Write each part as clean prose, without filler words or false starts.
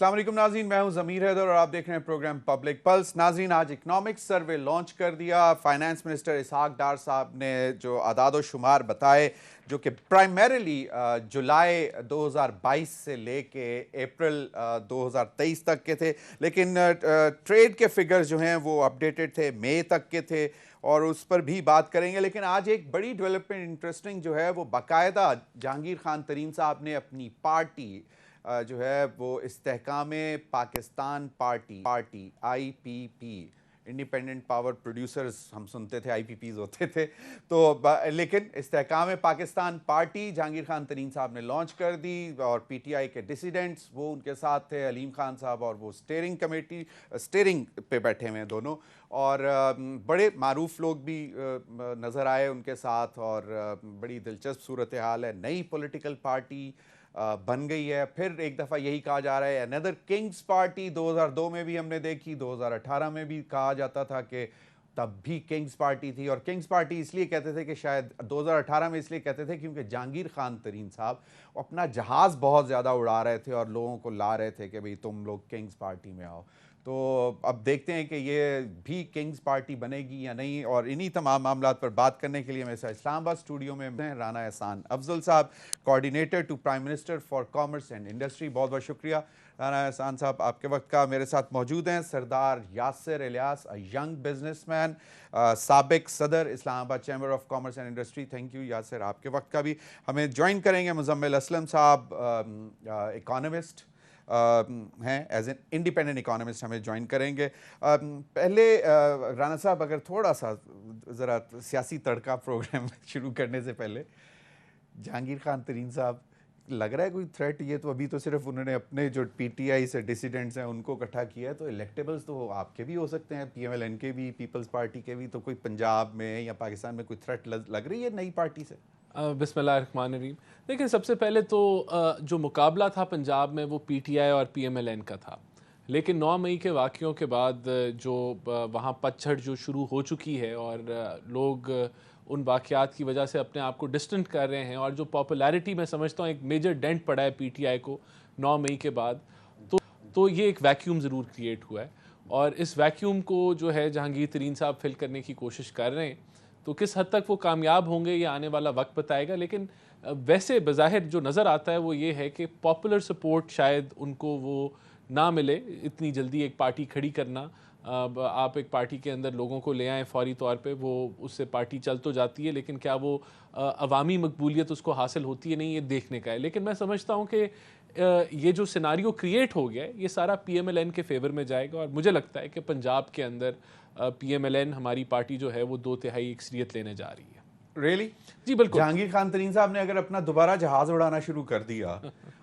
السلام علیکم ناظرین، میں ہوں ضمیر حیدر اور آپ دیکھ رہے ہیں پروگرام پبلک پلس۔ ناظرین، آج اکنامکس سروے لانچ کر دیا۔ فائنانس منسٹر اسحاق ڈار صاحب نے جو اعداد و شمار بتائے، جو کہ پرائمریلی جولائی 2022 سے لے کے اپریل 2023 تک کے تھے، لیکن ٹریڈ کے فگرز جو ہیں وہ اپڈیٹڈ تھے، مئی تک کے تھے، اور اس پر بھی بات کریں گے۔ لیکن آج ایک بڑی ڈیولپمنٹ انٹرسٹنگ جو ہے وہ باقاعدہ جہانگیر خان ترین صاحب نے اپنی پارٹی جو ہے وہ استحکام پاکستان پارٹی آئی پی پی، انڈیپینڈنٹ پاور پروڈیوسرز ہم سنتے تھے، آئی پی پیز ہوتے تھے تو، لیکن استحکام پاکستان پارٹی جہانگیر خان ترین صاحب نے لانچ کر دی، اور پی ٹی آئی کے ڈیسیڈنٹس وہ ان کے ساتھ تھے، علیم خان صاحب، اور وہ اسٹیئرنگ پہ بیٹھے ہوئے ہیں دونوں، اور بڑے معروف لوگ بھی نظر آئے ان کے ساتھ، اور بڑی دلچسپ صورتحال ہے۔ نئی پولیٹیکل پارٹی بن گئی ہے۔ پھر ایک دفعہ یہی کہا جا رہا ہے اندر کنگز پارٹی، 2002 میں بھی ہم نے دیکھی، 2018 میں بھی کہا جاتا تھا کہ تب بھی کنگز پارٹی تھی، اور کنگز پارٹی اس لیے کہتے تھے کہ شاید 2018 میں اس لیے کہتے تھے کیونکہ جہانگیر خان ترین صاحب اپنا جہاز بہت زیادہ اڑا رہے تھے اور لوگوں کو لا رہے تھے کہ بھئی تم لوگ کنگز پارٹی میں آؤ۔ تو اب دیکھتے ہیں کہ یہ بھی کنگز پارٹی بنے گی یا نہیں، اور انہی تمام معاملات پر بات کرنے کے لیے میرے ساتھ اسلام آباد اسٹوڈیو میں ہیں Rana Ahsan Afzal sahab, coordinator to prime minister for commerce and industry. بہت بہت شکریہ رانا احسان صاحب آپ کے وقت کا۔ میرے ساتھ موجود ہیں سردار Yasir Ilyas, young business man, سابق صدر اسلام آباد chamber of commerce and industry. Thank you Yasir آپ کے وقت کا بھی۔ ہمیں جوائن کریں گے مزمل اسلم صاحب، اکانومسٹ ہیں، ایز این انڈیپینڈنٹ اکانومسٹ ہمیں جوائن کریں گے۔ پہلے رانا صاحب اگر تھوڑا سا ذرا سیاسی تڑکا پروگرام شروع کرنے سے پہلے، جہانگیر خان ترین صاحب لگ رہا ہے کوئی تھریٹ؟ یہ تو ابھی تو صرف انہوں نے اپنے جو پی ٹی آئی سے ڈیسیڈنٹس ہیں ان کو اکٹھا کیا ہے، تو الیکٹیبلز تو آپ کے بھی ہو سکتے ہیں، پی ایم ایل این کے بھی، پیپلز پارٹی کے بھی، تو کوئی پنجاب میں یا پاکستان میں کوئی تھریٹ لگ رہی ہے نئی پارٹی سے؟ بسم اللہ الرحمن الرحیم۔ دیکھیں، سب سے پہلے تو جو مقابلہ تھا پنجاب میں وہ پی ٹی آئی اور پی ایم ایل این کا تھا، لیکن 9 مئی کے واقعوں کے بعد جو وہاں پتجھڑ جو شروع ہو چکی ہے، اور لوگ ان واقعات کی وجہ سے اپنے آپ کو ڈسٹنٹ کر رہے ہیں، اور جو پاپولیرٹی میں سمجھتا ہوں ایک میجر ڈینٹ پڑا ہے پی ٹی آئی کو 9 مئی کے بعد، تو یہ ایک ویکیوم ضرور کریٹ ہوا ہے، اور اس ویکیوم کو جو ہے جہانگیر ترین صاحب فل کرنے کی کوشش کر رہے ہیں۔ تو کس حد تک وہ کامیاب ہوں گے یہ آنے والا وقت بتائے گا، لیکن ویسے بظاہر جو نظر آتا ہے وہ یہ ہے کہ پاپولر سپورٹ شاید ان کو وہ نہ ملے اتنی جلدی۔ ایک پارٹی کھڑی کرنا، آپ ایک پارٹی کے اندر لوگوں کو لے آئیں فوری طور پہ، وہ اس سے پارٹی چل تو جاتی ہے، لیکن کیا وہ عوامی مقبولیت اس کو حاصل ہوتی ہے نہیں، یہ دیکھنے کا ہے۔ لیکن میں سمجھتا ہوں کہ یہ جو سیناریو کریٹ ہو گیا ہے یہ سارا پی ایم ایل این کے فیور میں جائے گا، اور مجھے لگتا ہے کہ پنجاب کے اندر پی ایم ایل این ہماری پارٹی جو ہے وہ 2/3 اکثریت لینے جا رہی ہے۔ ریئلی؟ جی بالکل۔ جہانگیر خان ترین صاحب نے اگر اپنا دوبارہ جہاز اڑانا شروع کر دیا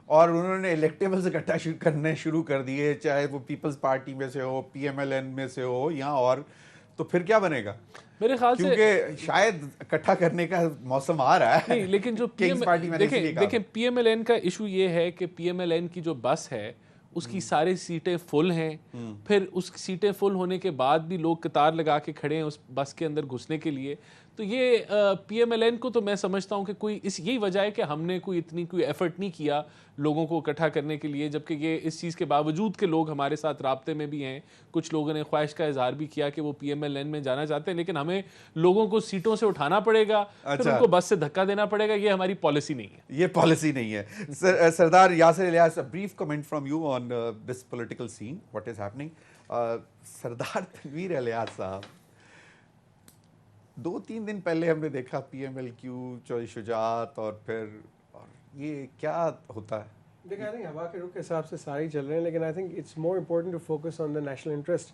اور انہوں نے الیکٹیبلز اکٹھا کرنے شروع کر دیے، چاہے وہ پیپلز پارٹی میں سے ہو، پی ایم ایل این میں سے ہو یا اور، تو پھر کیا بنے گا؟ میرے خیال سے کیونکہ شاید اکٹھا کرنے کا موسم آ رہا ہے نہیں، لیکن جو دیکھیں پی ایم ایل این کا ایشو یہ ہے کہ پی ایم ایل این کی جو بس ہے اس کی ساری سیٹیں فل ہیں، پھر اس سیٹیں فل ہونے کے بعد بھی لوگ قطار لگا کے کھڑے ہیں اس بس کے اندر گھسنے کے لیے۔ تو یہ پی ایم ایل این کو تو میں سمجھتا ہوں کہ یہی وجہ ہے کہ ہم نے کوئی ایفرٹ نہیں کیا لوگوں کو اکٹھا کرنے کے لیے، جبکہ یہ اس چیز کے باوجود کہ لوگ ہمارے ساتھ رابطے میں بھی ہیں، کچھ لوگوں نے خواہش کا اظہار بھی کیا کہ وہ پی ایم ایل این میں جانا چاہتے ہیں، لیکن ہمیں لوگوں کو سیٹوں سے اٹھانا پڑے گا، پھر ان کو بس سے دھکا دینا پڑے گا، یہ ہماری پالیسی نہیں ہے۔ یہ پالیسی نہیں ہے۔ سردار Yasir Ilyas, brief comment from you on this political scene, what is happening. سردار تنویر الیاس صاحب، 2-3 دن پہلے ہم نے دیکھا P M L Q, Chaudhry Shujaat, اور پھر یہ کیا ہوتا ہے؟ دیکھیں، آئی تھنک ہوا کے رخ کے حساب سے سارے ہی چل رہے ہیں، لیکن I think it's more important to focus on the national interest,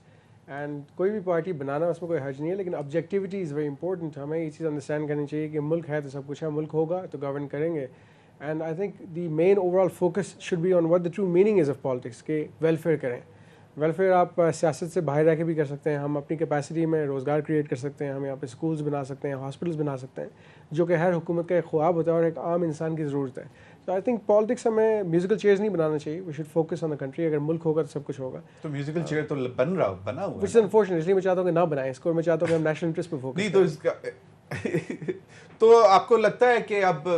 and کوئی بھی پارٹی بنانا اس میں کوئی حرج نہیں ہے، لیکن آبجیکٹیوٹی از ویری امپورٹنٹ۔ ہمیں یہ چیز انڈرسٹینڈ کرنی چاہیے کہ ملک ہے تو سب کچھ ہے، ملک ہوگا تو گورن کریں گے، and I think the main overall focus should be on what the true meaning is of politics, کہ ویلفیئر کریں۔ ویلفیئر آپ سیاست سے باہر رہ کے بھی کر سکتے ہیں، ہم اپنی کیپیسٹی میں روزگار کریٹ کر سکتے ہیں، ہم یہاں پہ اسکولز بنا سکتے ہیں، ہاسپٹلس بنا سکتے ہیں، جو کہ ہر حکومت کا ایک خواب ہوتا ہے اور ایک عام انسان کی ضرورت ہے۔ تو آئی تھنک پالیٹکس ہمیں میوزیکل چیئرز نہیں بنانا چاہیے، we should focus on the country. اگر ملک ہوگا تو سب کچھ ہوگا۔ تو میوزیکل چیئر تو بنا ہوا وچ از انفارچونیٹ، اس لیے میں چاہتا ہوں کہ نہ بنائیں اس کو، میں چاہتا ہوں کہ ہم نیشنل انٹرسٹ پہ فوکس نہیں۔ تو اس کا تو آپ کو لگتا ہے کہ اب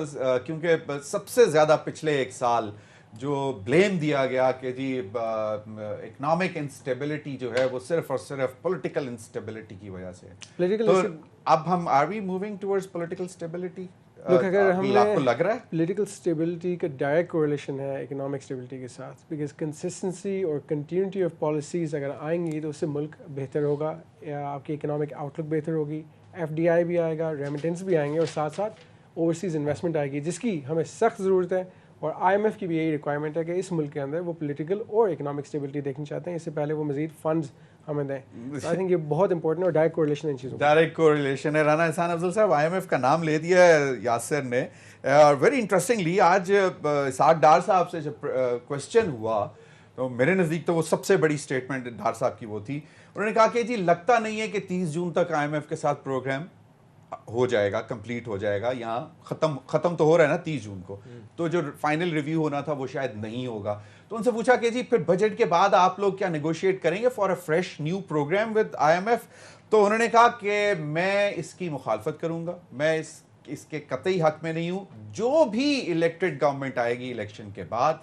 کیونکہ سب سے زیادہ پچھلے 1 سال جو بلیم دیا گیا کہ جی اکنامک انسٹیبلٹی جو ہے وہ صرف اور صرف پولیٹیکل انسٹیبلٹی کی وجہ سے ہے. تو اب ہم are we moving towards political stability? اگر ہم آپ کو لگ رہا ہے پولیٹیکل اسٹیبلٹی کا ڈائریکٹ کوریلیشن ہے اکنامک اسٹیبلٹی کے ساتھ, بیکاز کنسسٹنسی اور کنٹینیوٹی آف پالیسیز اگر آئیں گی تو اس سے ملک بہتر ہوگا, آپ کی اکنامک آؤٹ لک بہتر ہوگی, ایف ڈی آئی بھی آئے گا, ریمیٹنس بھی آئیں گے, اور ساتھ ساتھ اوورسیز انویسٹمنٹ آئے گی, جس کی ہمیں سخت ضرورت ہے. اور آئی ایم ایف کی بھی یہی ریکوائرمنٹ ہے کہ اس ملک کے اندر وہ پولیٹیکل اور اکنامک اسٹیبلٹی دیکھنا چاہتے ہیں, اس سے پہلے وہ مزید فنڈز ہمیں دیں. آئی تھنک یہ بہت امپورٹنٹ اور ڈائریکٹ کوریلیشن ان چیزوں, ڈائریکٹ کوریلیشن ہے. رانا احسان افضل صاحب, آئی ایم ایف کا نام لے دیا ہے یاسر نے, اور ویری انٹرسٹنگلی آج اسحاق ڈار صاحب سے جب کوشچن ہوا تو میرے نزدیک تو وہ سب سے بڑی اسٹیٹمنٹ ڈار صاحب کی وہ تھی. انہوں نے کہا کہ جی لگتا نہیں ہے کہ 30 جون تک آئی ایم ایف کے ساتھ پروگرام ہو جائے گا, کمپلیٹ ہو جائے گا, یہاں ختم تو ہو رہا ہے نا 30 جون کو, تو جو فائنل ریویو ہونا تھا وہ شاید نہیں ہوگا. تو ان سے پوچھا کہ جی پھر بجٹ کے بعد آپ لوگ کیا نیگوشیٹ کریں گے for a fresh new program with I M F? تو انہوں نے کہا کہ میں اس کی مخالفت کروں گا, میں اس کے قطعی حق میں نہیں ہوں. جو بھی الیکٹڈ گورنمنٹ آئے گی الیکشن کے بعد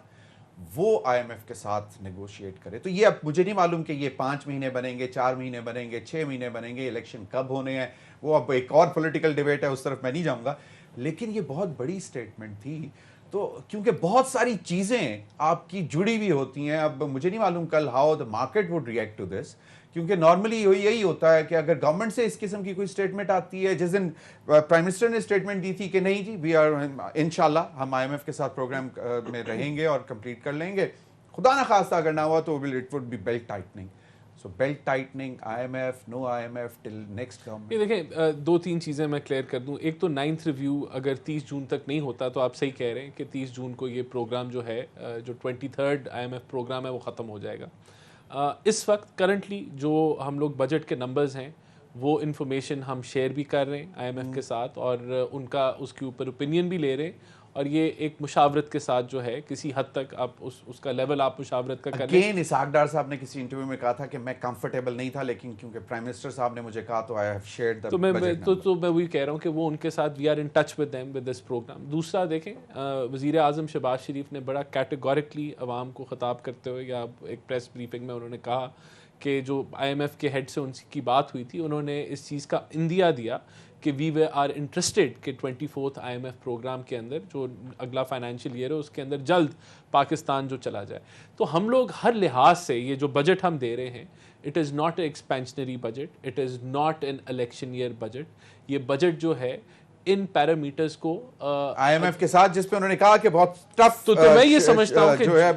وہ آئی ایم ایف کے ساتھ نیگوشیٹ کرے. تو یہ اب مجھے نہیں معلوم کہ یہ 5 مہینے بنیں گے, 4 مہینے بنیں گے, 6 مہینے بنیں گے, الیکشن کب ہونے ہیں, وہ اب ایک اور پولیٹیکل ڈیبیٹ ہے, اس طرف میں نہیں جاؤں گا. لیکن یہ بہت بڑی اسٹیٹمنٹ تھی, تو کیونکہ بہت ساری چیزیں آپ کی جڑی ہوئی ہوتی ہیں. اب مجھے نہیں معلوم کل how the market would react to this, کیونکہ نارملی یہی ہوتا ہے کہ اگر گورنمنٹ سے اس قسم کی کوئی اسٹیٹمنٹ آتی ہے, جس دن پرائم منسٹر نے اسٹیٹمنٹ دی تھی کہ نہیں جی وی آر انشاءاللہ ہم آئی ایم ایف کے ساتھ پروگرام میں رہیں گے اور کمپلیٹ کر لیں گے, خدا نہ خواستہ اگر نہ ہوا تو it would be belt tightening. So belt tightening, I M F, no I M F till next government. یہ دیکھیں 2-3 چیزیں میں کلیئر کر دوں. ایک تو 9th ریویو اگر 30 جون تک نہیں ہوتا تو آپ صحیح کہہ رہے ہیں کہ 30 جون کو یہ پروگرام جو ہے, جو 23rd آئی ایم ایف پروگرام ہے وہ ختم ہو جائے گا. اس وقت کرنٹلی جو ہم لوگ بجٹ کے نمبرز ہیں وہ انفارمیشن ہم شیئر بھی کر رہے ہیں آئی ایم ایف کے ساتھ, اور ان کا اس کے اوپر اوپینین بھی لے رہے ہیں, اور یہ ایک مشاورت کے ساتھ جو ہے کسی حد تک آپ اس کا لیول آپ مشاورت کا کر لیں. اگین اسحاق ڈار صاحب نے کسی انٹرویو میں کہا تھا کہ میں کمفرٹیبل نہیں تھا, لیکن کیونکہ پرائم منسٹر صاحب نے مجھے کہا تو I have shared the budget. تو میں وہی کہہ رہا ہوں کہ وہ ان کے ساتھ we are in touch with them with this program. دوسرا دیکھیں, وزیر اعظم شہباز شریف نے بڑا کیٹیگورکلی عوام کو خطاب کرتے ہوئے یا ایک پریس بریفنگ میں انہوں نے کہا کہ جو آئی ایم ایف کے ہیڈ سے ان کی بات ہوئی تھی, انہوں نے اس چیز کا اندیا دیا کہ وی آر انٹرسٹڈ کہ 24th آئی ایم ایف پروگرام کے اندر جو اگلا فائنینشیل ایئر ہے اس کے اندر جلد پاکستان جو چلا جائے. تو ہم لوگ ہر لحاظ سے یہ جو بجٹ ہم دے رہے ہیں, it is not a expansionary budget, it is not an election year budget. یہ بجٹ جو ہے ان پیرامیٹرز کو آئی ایم ایف کے ساتھ, جس پہ انہوں نے کہا کہ بہت ٹف, تو میں یہ سمجھتا ہوں کہ جو ہے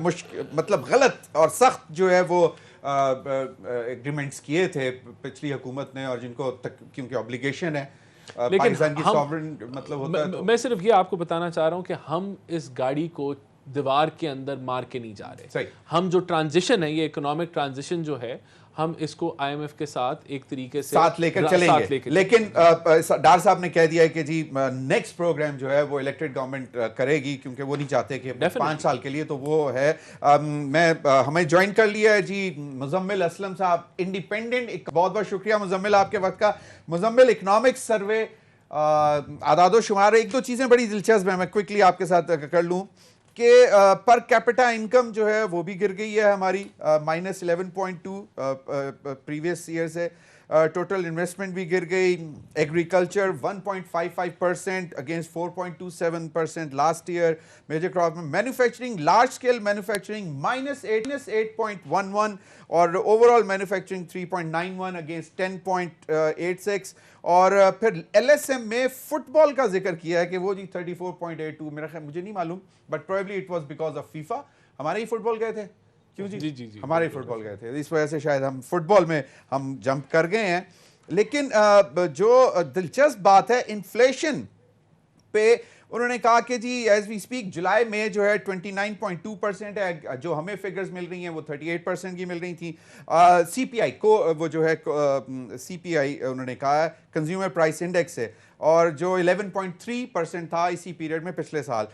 مطلب غلط اور سخت جو ہے وہ ایگریمنٹس کیے تھے پچھلی حکومت نے, اور جن کو کیونکہ اوبلیگیشن ہے پاکستان کی سوورن مطلب ہوتا ہے. میں صرف یہ آپ کو بتانا چاہ رہا ہوں کہ ہم اس گاڑی کو دیوار کے اندر مار کے نہیں جا رہے. ہم جو ٹرانزیشن ہے, یہ اکنامک ٹرانزیشن جو ہے, ہم اس کو آئی ایم ایف کے ساتھ ایک طریقے سے ساتھ لے کر چلیں گے. لیکن ڈار صاحب نے کہہ دیا ہے کہ جی نیکسٹ پروگرام جو ہے وہ الیکٹڈ گورنمنٹ کرے گی, کیونکہ وہ نہیں چاہتے کہ 5 سال کے لیے, تو وہ ہے. میں ہمیں جوائن کر لیا ہے جی مزمل اسلم صاحب, انڈیپینڈنٹ. بہت بہت شکریہ مزمل آپ کے وقت کا. مزمل, اکنامک سروے اعداد و شمار, 1-2 چیزیں بڑی دلچسپ ہیں, میں کوئکلی آپ کے ساتھ کر لوں کہ پر کیپٹا انکم جو ہے وہ بھی گر گئی ہے ہماری, -11.2 پریویس ایئر سے. ٹوٹل انویسٹمنٹ بھی گر گئی. Agriculture 1.55% against 4.27% last year. Major crop میں مینوفیکچرنگ, لارج اسکیل مینوفیکچرنگ -8.11, اور اوور آل مینوفیکچرنگ 3.91 اگینسٹ 10.86. اور پھر ایل ایس ایم میں فٹ بال کا ذکر کیا ہے کہ وہ جی 34.82, میرا خیال مجھے نہیں معلوم, but probably it was because of FIFA. ہمارے ہی فٹ بال گئے تھے, کیوں جی جی ہمارے فٹ بال گئے تھے, اس وجہ سے شاید ہم فٹ بال میں ہم جمپ کر گئے ہیں. لیکن جو دلچسپ بات ہے انفلیشن پہ, انہوں نے کہا کہ جی ایز وی اسپیک جولائی میں جو ہے 29.2% ہے, جو ہمیں فگرز مل رہی ہیں وہ 38% کی مل رہی تھیں. سی پی آئی کو وہ جو ہے سی پی آئی انہوں نے کہا ہے کنزیومر پرائس انڈیکس ہے, اور جو 11.3% تھا اسی پیریڈ میں پچھلے سال.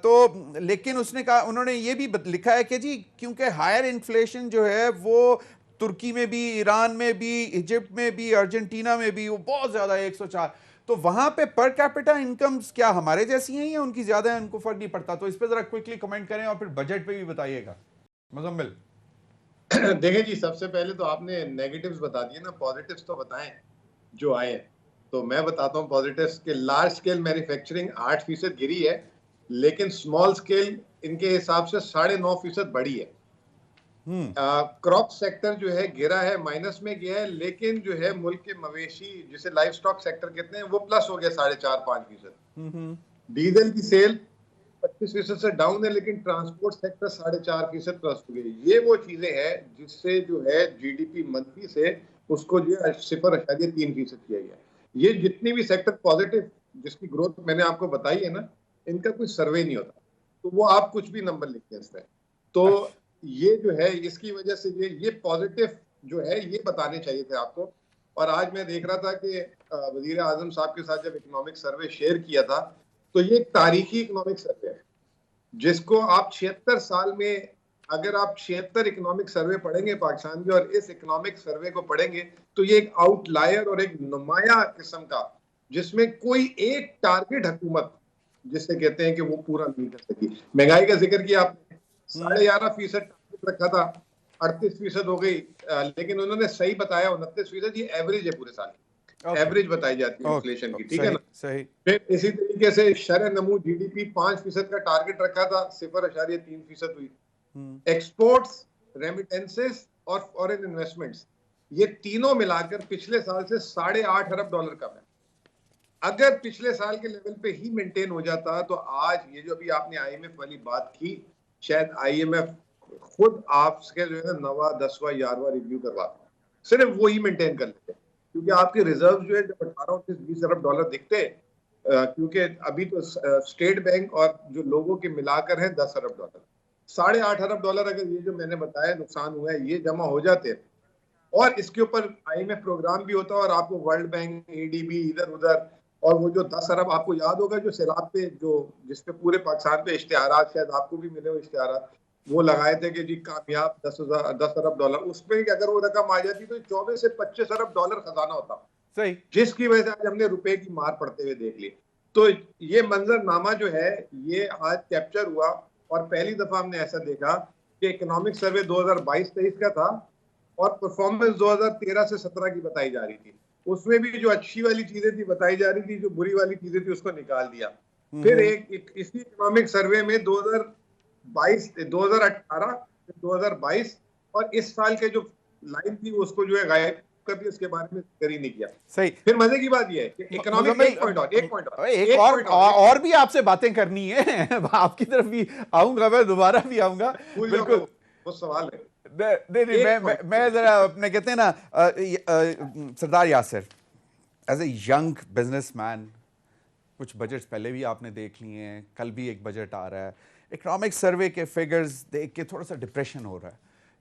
تو لیکن اس نے کہا, انہوں نے یہ بھی لکھا ہے کہ جی کیونکہ ہائر انفلیشن جو ہے وہ ترکی میں بھی, ایران میں بھی, ایجپٹ میں بھی, ارجنٹینا میں بھی وہ بہت زیادہ 104. تو وہاں پہ پر کیپٹا انکمز کیا ہمارے جیسی ہیں یا ان کی زیادہ ہیں, ان کو فرق نہیں پڑتا؟ تو اس پہ ذرا کوئکلی کمنٹ کریں اور پھر بجٹ پہ بھی بتائیے گا. مزمل دیکھیں جی, سب سے پہلے تو آپ نے نیگیٹیوز بتا دیے نا, پازیٹیوز تو بتائیں جو آئے ہیں. تو میں بتاتا ہوں پازیٹیوز کہ لارج سکیل مینوفیکچرنگ 8% گری ہے, لیکن اسمال سکیل ان کے حساب سے 9.5% بڑھی ہے. کراپ سیکٹر جو ہے گرا ہے, مائنس میں گیا ہے, لیکن جو ہے ملک کے مویشی جسے لائف سٹاک سیکٹر کہتے ہیں وہ پلس ہو گیا 4.5-5%. ڈیزل کی سیل 25% سے ڈاؤن ہے, لیکن ٹرانسپورٹ سیکٹر 4.5% پلس ہو گئی. یہ وہ چیزیں ہیں جس سے جو ہے جی ڈی پی منتھلی سے اس کو جو ہے 0.3% کیا گیا. یہ جتنی بھی سیکٹر پازیٹیو جس کی گروتھ میں نے آپ کو بتائی ہے نا, ان کا کوئی سروے نہیں ہوتا, تو وہ آپ کچھ بھی نمبر لکھتے ہیں اس میں. تو یہ جو ہے اس کی وجہ سے یہ پازیٹیو جو ہے یہ بتانے چاہیے تھے آپ کو. اور آج میں دیکھ رہا تھا کہ وزیر اعظم صاحب کے ساتھ جب اکنامک سروے شیئر کیا تھا, تو یہ ایک تاریخی اکنامک سروے ہے جس کو آپ 76 سال میں اگر آپ 76 اکنامک سروے پڑھیں گے پاکستان کے, اور اس اکنامک سروے کو پڑھیں گے, تو یہ ایک آؤٹ لائر اور ایک نمایاں قسم کا, جس میں کوئی ایک ٹارگٹ حکومت جسے کہتے ہیں کہ وہ پورا نہیں کر سکی. مہنگائی کا ذکر کیا آپ نے, 11.5% ٹارگٹ رکھا تھا, 38% ہو گئی, لیکن انہوں نے صحیح بتایا 29%. یہ ایوریج ہے پورے سال کی, ایوریج بتائی جاتی ہے انفلیشن کی, ٹھیک ہے نا. پھر اسی طریقے سے شرح نمو جی ڈی پی 5% کا ٹارگٹ رکھا تھا, 0.3% ہوئی. ایکسپورٹس, ریمیٹنسز اور فورن انویسٹمنٹس, یہ تینوں ملا کر پچھلے سال سے $8.5 ارب کم ہے. اگر پچھلے سال کے لیول پہ ہی مینٹین ہو جاتا تو آج یہ جو ابھی آپ نے آئی ایم ایف والی بات کی, شاید آئی ایم ایف خود آپ کے جو ہے نا 9واں 10واں 11واں ریویو کرواتا, صرف وہی مینٹین کر لیتے, کیونکہ آپ کے ریزرو جو ہے جب 18-19-20 ارب ڈالر دکھتے, کیونکہ ابھی تو اسٹیٹ بینک اور جو لوگوں کے ملا کر ہیں 10 ارب ڈالر, $8.5 ارب اگر یہ جو میں نے بتایا نقصان ہوا ہے یہ جمع ہو جاتے, اور اس کے اوپر آئی ایم ایف پروگرام بھی ہوتا ہے, اور آپ کو ورلڈ بینک, اے ڈی بی, ادھر ادھر, اور وہ جو 10 ارب آپ کو یاد ہوگا جو سیلاب پہ جس پہ پورے پاکستان پہ اشتہارات, شاید آپ کو بھی ملے وہ اشتہارات, وہ لگائے تھے کہ جی کامیاب 10 ارب ڈالر, اس پہ اگر وہ رقم آ جاتی تو 24 سے 25 ارب ڈالر خزانہ ہوتا, صحیح, جس کی وجہ سے آج ہم نے روپے کی مار پڑتے ہوئے دیکھ لی. تو یہ منظر نامہ جو ہے یہ آج کیپچر ہوا, اور پہلی دفعہ ہم نے ایسا دیکھا کہ اکنامک سروے 2022-23 کا تھا, اور پرفارمنس 2013 سے 17 کی بتائی جا رہی تھی. اس میں بھی جو اچھی والی چیزیں تھی بتائی جا رہی تھی, جو بری والی چیزیں تھی اس کو نکال دیا. پھر ایک اسی اکنامک سروے میں 2018 2022 اور اس سال کے جو لائن تھی اس کو جو ہے غائب کر دیا, اس کے بارے میں ذکر ہی نہیں کیا. صحیح. پھر مزے کی بات یہ ہے کہ اکنامک ایک اور بھی آپ سے باتیں کرنی ہے, آپ کی طرف بھی آؤں گا, میں دوبارہ بھی آؤں گا. بالکل وہ سوال ہے. میں ذرا اپنے کہتے ہیں نا سردار Yasir, as a young business man, کچھ بجٹس پہلے بھی آپ نے دیکھ لیے ہیں, کل بھی ایک بجٹ آ رہا ہے, اکنامک سروے کے فگرز دیکھ کے تھوڑا سا ڈپریشن ہو رہا ہے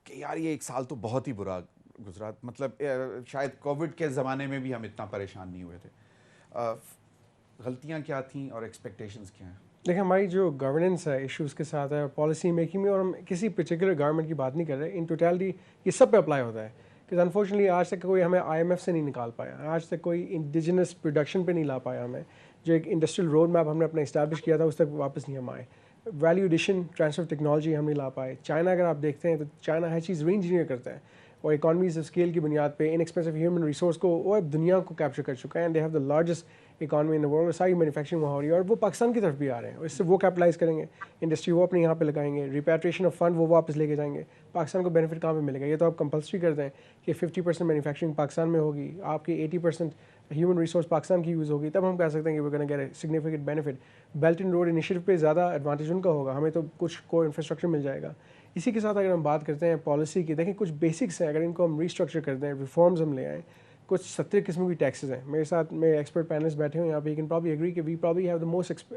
کہ یار یہ ایک سال تو بہت ہی برا گزرا, مطلب شاید کووڈ کے زمانے میں بھی ہم اتنا پریشان نہیں ہوئے تھے. غلطیاں کیا تھیں اور ایکسپیکٹیشنز کیا ہیں؟ دیکھیں ہماری جو گورننس ہے ایشوز کے ساتھ ہے, پالیسی میکنگ میں, اور ہم کسی پرٹیکولر گورنمنٹ کی بات نہیں کر رہے, ان ٹوٹیلٹی یہ سب پہ اپلائی ہوتا ہے. کہ انفارچونیٹلی آج تک کوئی ہمیں آئی ایم ایف سے نہیں نکال پایا, آج تک کوئی انڈیجنس پروڈکشن پہ نہیں لا پایا ہمیں, جو ایک انڈسٹریل رود میپ ہم نے اپنا اسٹیبلش کیا تھا اس تک واپس نہیں ہم آئے. ویلیو ایڈیشن, ٹرانسفر ٹیکنالوجی ہم نہیں لا پائے. چائنا اگر آپ دیکھتے ہیں تو چائنا ہر چیز ری انجینئر کرتا ہے, اور اکانمیز آف اسکیل کی بنیاد پہ ان ایکسپینسو ہیومن ریسورس کو وہ دنیا کو کیپچر کر چکا ہے, and they have the largest economy in the world. ساری مینوفیکچرنگ وہاں ہو رہی ہے, اور وہ پاکستان کی طرف بھی آ رہے ہیں, اور اس سے وہ کیپٹلائز کریں گے, انڈسٹری وہ اپنے یہاں پہ لگائیں گے, ریپیٹریشن آف فنڈ وہ واپس لے کے جائیں گے. پاکستان کو بینیفٹ کہاں پہ ملے گا؟ یہ تو آپ کمپلسری کر دیں کہ 50% مینوفیکچرنگ پاکستان میں ہوگی, آپ کی 80% ہیومن ریسورس پاکستان کی یوز ہوگی, تب ہم کہہ سکتے ہیں کہ وہ gonna get significant benefit. Belt and road initiative پہ زیادہ ایڈوانٹیج ان کا ہوگا, ہمیں تو کچھ کو انفراسٹرکچر مل جائے گا. اسی کے ساتھ اگر ہم بات کرتے ہیں پالیسی کی, دیکھیں کچھ بیسکس ہیں, اگر ان کو ہم ریسٹرکچر کر دیں, ریفارمز ہم لے آئیں. کچھ 70 قسم کی ٹیکسز ہیں. میرے ساتھ میں ایکسپرٹ پینلس بیٹھے ہوئے ہیں, آپ یو کین پرابلی ایگری کہ we probably have the most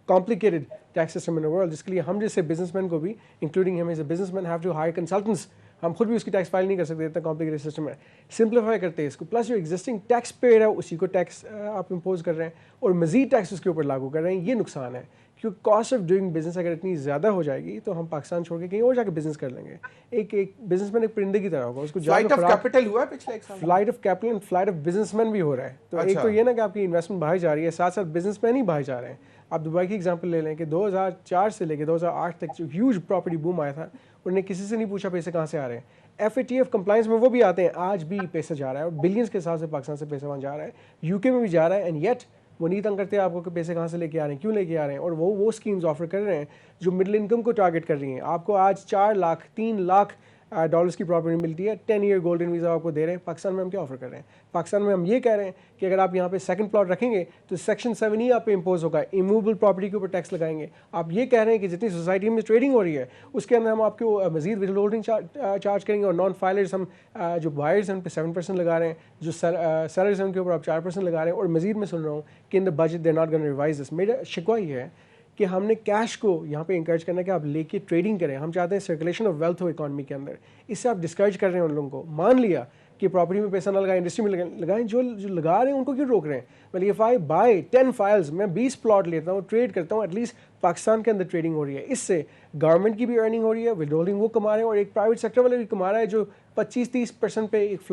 complicated tax system in the world, جس کے لیے ہم جیسے بزنس مین کو بھی, انکلوڈنگ ہم as a businessman, have to hire consultants. ہم خود بھی اس کی ٹیکس فائل نہیں کر سکتے, اتنا کمپلیکیٹڈ سسٹم ہے. سمپلیفائی کرتے ہیں اس کو, پلس جو ایگزسٹنگ ٹیکس پیڈ ہے اسی کو ٹیکس آپ امپوز کر رہے ہیں, اور مزید ٹیکس اس کے اوپر لاگو کر رہے ہیں. یہ نقصان ہے, کیونکہ کاسٹ آف ڈوئنگ بزنس اگر اتنی زیادہ ہو جائے گی تو ہم پاکستان چھوڑ کے کہیں اور جا کے بزنس کر لیں گے. ایک بزنس مین ایک پرندے کی طرح ہوگا, اس کو فلائٹ آف کیپٹل ہوا ہے پچھلے ایک سال, flight of capital and flight of business man بھی ہو رہا ہے. تو ایک تو یہ نا کہ آپ کی انویسٹمنٹ باہر جا رہی ہے, ساتھ ساتھ بزنس مین ہی باہر جا رہے ہیں. آپ دبئی کی ایگزامپل لے لیں کہ 2004 سے لے کے 2008 تک جو ہیوج پراپرٹی بوم آیا تھا, انہوں نے کسی سے نہیں پوچھا پیسے کہاں سے آ رہے ہیں. FATF کمپلائنس میں وہ بھی آتے ہیں, آج بھی پیسہ جا رہا ہے اور بلینس کے حساب سے پاکستان سے پیسہ وہاں جا رہا ہے, UK میں بھی جا رہا ہے. اینڈ یٹ وہ نہیں تنگ کرتے آپ کو کہ پیسے کہاں سے لے کے آ رہے ہیں, کیوں لے کے آ رہے ہیں, اور وہ اسکیمز آفر کر رہے ہیں جو مڈل انکم کو ٹارگیٹ کر رہی ہیں. آپ کو آج 4 لاکھ 3 لاکھ ڈالرز کی پراپرٹی ملتی ہے, 10 ایئر گولڈن ویزا آپ کو دے رہے ہیں. پاکستان میں ہم کیا آفر کر رہے ہیں؟ پاکستان میں ہم یہ کہہ رہے ہیں کہ اگر آپ یہاں پہ سیکنڈ پلاٹ رکھیں گے تو سیکشن 7 ہی آپ پہ امپوز ہوگا, ایموویبل پراپرٹی کے اوپر ٹیکس لگائیں گے. آپ یہ کہہ رہے ہیں کہ جتنی سوسائٹی میں ٹریڈنگ ہو رہی ہے اس کے اندر ہم آپ کو مزید ود ہولڈنگ چارج کریں گے, اور نان فائلرز ہم جو بائرز ہیں ان پہ 7% لگا رہے ہیں, جو سیلرز ہیں ان کے اوپر آپ 4% لگا رہے ہیں. اور مزید میں سن رہا ہوں کہ in the budget they not gonna revise this. میرا شکوہ یہ ہے کہ ہم نے کیش کو یہاں پہ انکریج کرنا ہے کہ آپ لے کے ٹریڈنگ کریں. ہم چاہتے ہیں circulation of wealth who economy کے اندر. اس سے آپ ڈسکریج کر رہے ہیں ان لوگوں کو. مان لیا کہ پراپرٹی میں پیسہ نہ لگائیں, انڈسٹری میں لگائیں, جو لگا رہے ہیں ان کو کیوں روک رہے ہیں؟ مطلب if I buy 10 فائلز, میں 20 پلاٹ لیتا ہوں, ٹریڈ کرتا ہوں, ایٹ لیسٹ پاکستان کے اندر ٹریڈنگ ہو رہی ہے. اس سے گورنمنٹ کی بھی ارننگ ہو رہی ہے, ود ہولڈنگ وہ کما رہے ہیں, اور ایک پرائیویٹ سیکٹر والے بھی کما رہا ہے جو 25-30% پہ ایک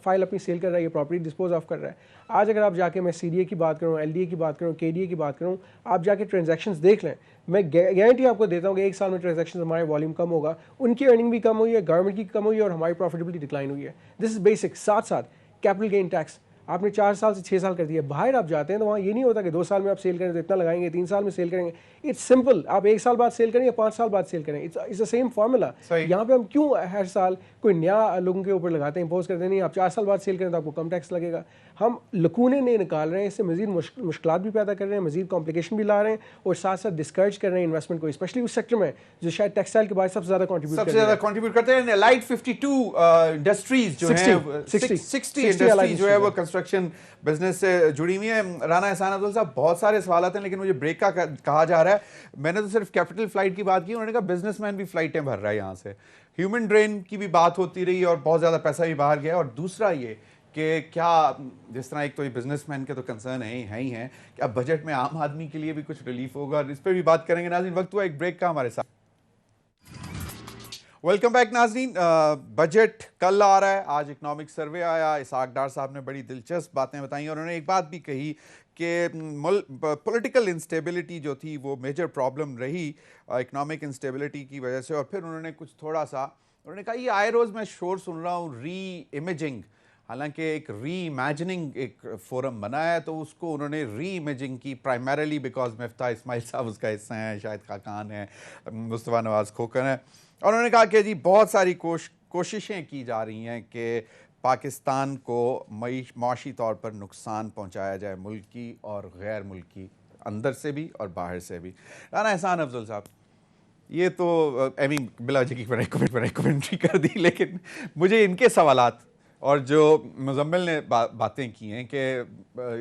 فائل اپنی سیل کر رہا ہے, یہ پراپرٹی ڈسپوز آف کر رہا ہے. آج اگر آپ جا کے, میں CDA کی بات کروں, LDA کی بات کروں, KDA کی بات کروں, آپ جا کے ٹرانزیکشنز دیکھ لیں, میں گارنٹی آپ کو دیتا ہوں کہ 1 سال میں ٹرانزیکشن ہمارے والیوم کم ہوگا, ان کی ارننگ بھی کم ہوئی ہے, گورنمنٹ کی کم ہوئی ہے, اور ہماری پروفیٹیبلٹی ڈکلائن ہوئی ہے. دس از بیسک. ساتھ ساتھ کیپٹل گین ٹیکس آپ نے 4 سال سے 6 سال کر دیا. باہر آپ جاتے ہیں تو وہاں یہ نہیں ہوتا کہ 2 سال میں آپ سیل کریں تو اتنا لگائیں گے, 3 سال میں سیل کریں گے. It's simple. آپ 1 سال بعد سیل کریں یا 5 سال بعد سیل کریں, اٹس دا سیم فارمولا. یہاں پہ ہم کیوں ہر سال کوئی نیا لوگوں کے اوپر لگاتے ہیں, امپوز کرتے نہیں, آپ 4 سال بعد سیل کریں تو آپ کو کم ٹیکس لگے گا. ہم لکونے نہیں نکال رہے ہیں, اس سے مزید مشکلات بھی پیدا کر رہے ہیں, مزید کمپلیکیشن بھی لا رہے ہیں, اور ساتھ ساتھ ڈسکریج کر رہے ہیں انویسٹمنٹ کو, اسپیشلی اس سیکٹر میں جو شاید ٹیکسٹائل کے بعد سب سے زیادہ کنٹریبیوٹ کرتے ہیں. لائٹ 52 انڈسٹریز جو ہیں, 60 انڈسٹریز جو ہے وہ کنسٹرکشن بزنس سے جڑی ہوئی ہیں. رانا احسان افضل صاحب, بہت سارے سوالات ہیں لیکن مجھے بریک کا کہا جا رہا ہے. میں نے تو صرف کیپٹل فلائٹ کی بات کی, انہوں نے کہا بزنس مین بھی فلائٹیں بھر رہا ہے یہاں سے. ہیومن ڈرین کی بھی بات ہوتی رہی اور بہت زیادہ پیسہ بھی باہر گیا. اور دوسرا یہ کہ کیا جس طرح ایک تو یہ بزنس مین کے تو کنسرن ہے ہی ہیں, کہ اب بجٹ میں عام آدمی کے لیے بھی کچھ ریلیف ہوگا, اور اس پہ بھی بات کریں گے. ناظرین, وقت ہوا ایک بریک کا ہمارے ساتھ. ویلکم بیک ناظرین. بجٹ کل آ رہا ہے, آج اکنامک سروے آیا. اسحاق ڈار صاحب نے بڑی دلچسپ باتیں بتائیں, اور انہوں نے ایک بات بھی کہی کہ پولیٹیکل انسٹیبلٹی جو تھی وہ میجر پرابلم رہی اکنامک انسٹیبلٹی کی وجہ سے. اور پھر انہوں نے کچھ تھوڑا سا, انہوں نے کہا یہ آئے روز میں شور سن رہا ہوں ری امیجنگ, حالانکہ ایک ری امیجننگ ایک فورم بنا ہے, تو اس کو انہوں نے ری امیجنگ کی پرائمریلی بیکاز مفتاح اسماعیل صاحب اس کا حصہ ہیں, شاہد خاقان ہیں, مصطفیٰ نواز کھوکھر ہیں. اور انہوں نے کہا کہ جی بہت ساری کوششیں کی جا رہی ہیں کہ پاکستان کو معاشی طور پر نقصان پہنچایا جائے, ملکی اور غیر ملکی, اندر سے بھی اور باہر سے بھی. رانا احسان افضل صاحب, یہ تو بلا جگی کمنٹری کر دی, لیکن مجھے ان کے سوالات اور جو مزمل نے باتیں کی ہیں کہ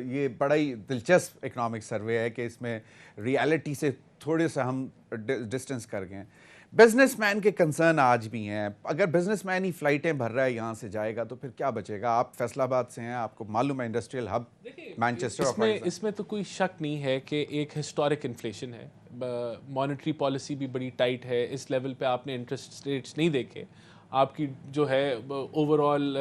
یہ بڑا ہی دلچسپ اکنامک سروے ہے کہ اس میں ریالٹی سے تھوڑے سے ہم ڈسٹنس کر گئے. بزنس مین کے کنسرن آج بھی ہیں. اگر بزنس مین ہی فلائٹیں بھر رہا ہے یہاں سے جائے گا تو پھر کیا بچے گا؟ آپ فیصل آباد سے ہیں, آپ کو معلوم ہے انڈسٹریل ہب مانچسٹر. اس میں تو کوئی شک نہیں ہے کہ ایک ہسٹورک انفلیشن ہے, مانیٹری پالیسی بھی بڑی ٹائٹ ہے, اس لیول پہ آپ نے انٹرسٹ ریٹس نہیں دیکھے, آپ کی جو ہے اوور آل